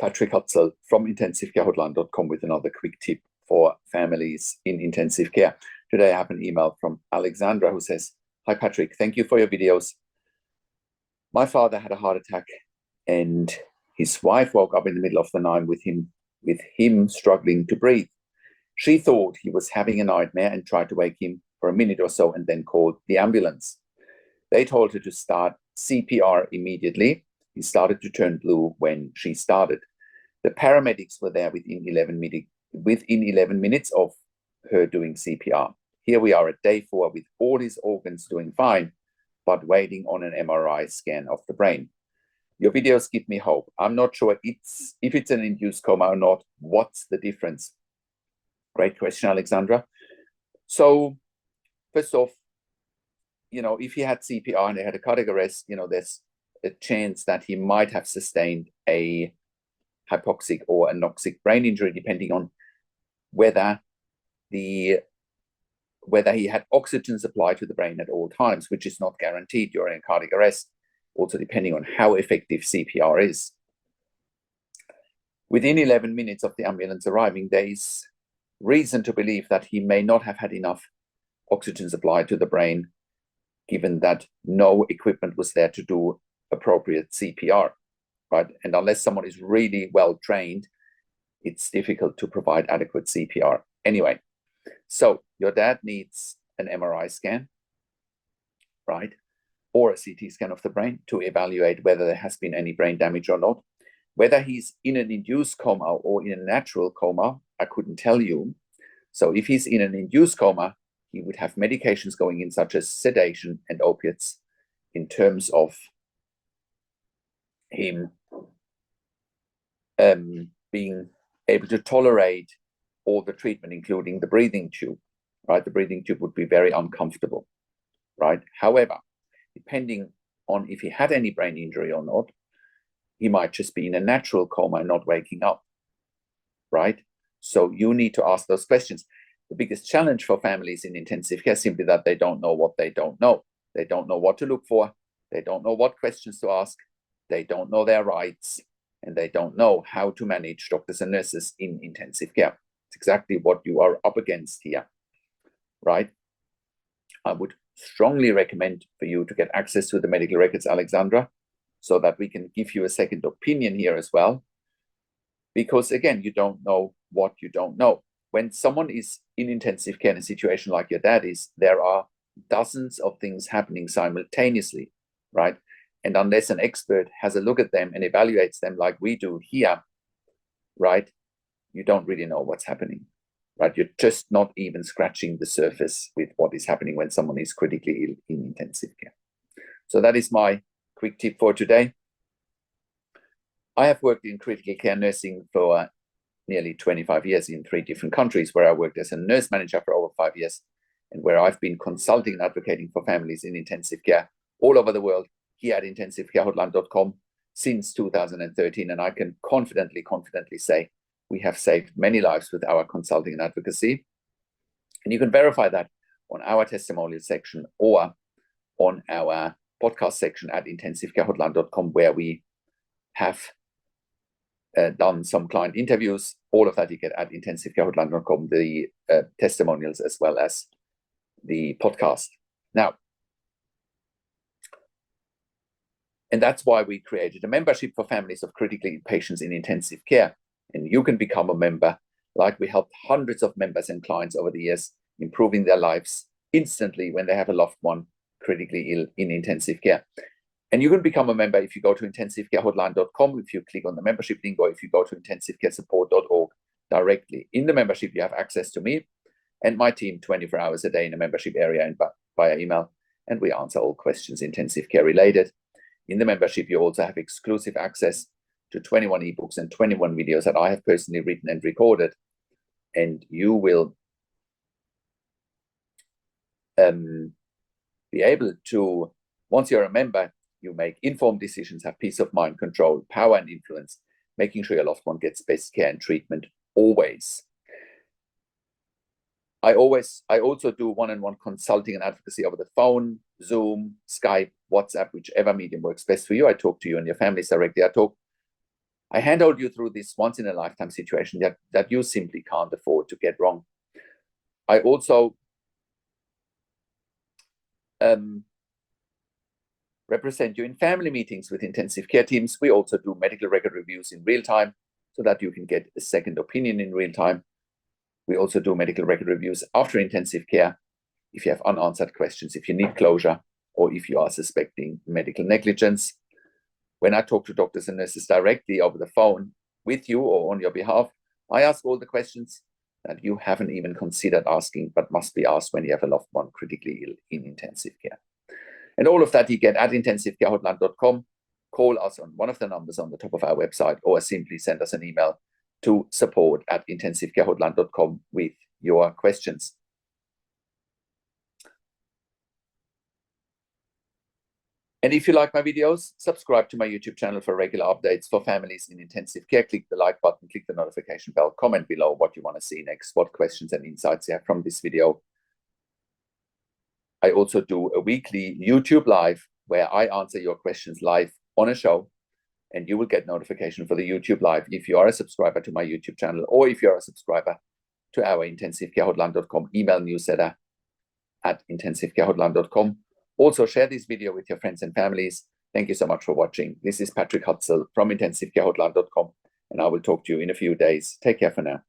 Patrick Hutzel from intensivecare.com with another quick tip for families in intensive care. Today I have an email from Alexandra who says, "Hi Patrick, thank you for your videos. My father had a heart attack and his wife woke up in the middle of the night with him struggling to breathe. She thought he was having a nightmare and tried to wake him for a minute or so and then called the ambulance. They told her to start CPR immediately. He started to turn blue when she started. The paramedics were there within 11 minutes of her doing CPR. Here we are at day 4 with all his organs doing fine, but waiting on an MRI scan of the brain. Your videos give me hope. I'm not sure if it's an induced coma or not. What's the difference?" Great question, Alexandra. So first off, if he had CPR and they had a cardiac arrest, there's a chance that he might have sustained a hypoxic or anoxic brain injury, depending on whether he had oxygen supply to the brain at all times, which is not guaranteed during a cardiac arrest, also depending on how effective CPR is. Within 11 minutes of the ambulance arriving, there is reason to believe that he may not have had enough oxygen supply to the brain, given that no equipment was there to do appropriate CPR, right? And unless someone is really well trained, it's difficult to provide adequate CPR. Anyway, so your dad needs an MRI scan, right? Or a CT scan of the brain to evaluate whether there has been any brain damage or not. Whether he's in an induced coma or in a natural coma, I couldn't tell you. So if he's in an induced coma, he would have medications going in such as sedation and opiates in terms of him being able to tolerate all the treatment, including the breathing tube, right? The breathing tube would be very uncomfortable, right? However, depending on if he had any brain injury or not, he might just be in a natural coma and not waking up, right? So you need to ask those questions. The biggest challenge for families in intensive care is simply that they don't know what they don't know. They don't know what to look for. They don't know what questions to ask. They don't know their rights, and they don't know how to manage doctors and nurses in intensive care. It's exactly what you are up against here, right? I would strongly recommend for you to get access to the medical records, Alexandra, so that we can give you a second opinion here as well. Because again, you don't know what you don't know. When someone is in intensive care in a situation like your dad is, there are dozens of things happening simultaneously, right? And unless an expert has a look at them and evaluates them like we do here, right, you don't really know what's happening, right? You're just not even scratching the surface with what is happening when someone is critically ill in intensive care. So that is my quick tip for today. I have worked in critical care nursing for nearly 25 years in 3 different countries, where I worked as a nurse manager for over 5 years, and where I've been consulting and advocating for families in intensive care all over the world here at intensivecare.com since 2013. And I can confidently say we have saved many lives with our consulting and advocacy. And you can verify that on our testimonial section or on our podcast section at intensivecare.com, where we have done some client interviews. All of that you get at intensivecare.com, the testimonials as well as the podcast. Now, and that's why we created a membership for families of critically ill patients in intensive care. And you can become a member, like we helped hundreds of members and clients over the years, improving their lives instantly when they have a loved one critically ill in intensive care. And you can become a member if you go to intensivecare.com, if you click on the membership link, or if you go to intensivecaresupport.org directly. In the membership, you have access to me and my team 24 hours a day in the membership area and via email, and we answer all questions intensive care related. In the membership, you also have exclusive access to 21 ebooks and 21 videos that I have personally written and recorded. And you will be able to, once you're a member, you make informed decisions, have peace of mind, control, power, and influence, making sure your loved one gets best care and treatment always. I also do one-on-one consulting and advocacy over the phone, Zoom, Skype, WhatsApp, whichever medium works best for you. I talk to you and your families directly. I handhold you through this once-in-a-lifetime situation that you simply can't afford to get wrong. I also represent you in family meetings with intensive care teams. We also do medical record reviews in real time so that you can get a second opinion in real time. We also do medical record reviews after intensive care if you have unanswered questions, if you need closure, or if you are suspecting medical negligence. When I talk to doctors and nurses directly over the phone with you or on your behalf, I ask all the questions that you haven't even considered asking, but must be asked when you have a loved one critically ill in intensive care. And all of that you get at intensivecarehotline.com. Call us on one of the numbers on the top of our website, or simply send us an email to support@intensivecarehotline.com with your questions. And if you like my videos, subscribe to my YouTube channel for regular updates for families in intensive care. Click the like button, click the notification bell, comment below what you want to see next, what questions and insights you have from this video. I also do a weekly YouTube live where I answer your questions live on a show, and you will get notification for the YouTube live if you are a subscriber to my YouTube channel, or if you're a subscriber to our intensivecarehotline.com email newsletter at intensivecarehotline.com. Also, share this video with your friends and families. Thank you so much for watching. This is Patrick Hutzel from intensivecarehotline.com, and I will talk to you in a few days. Take care for now.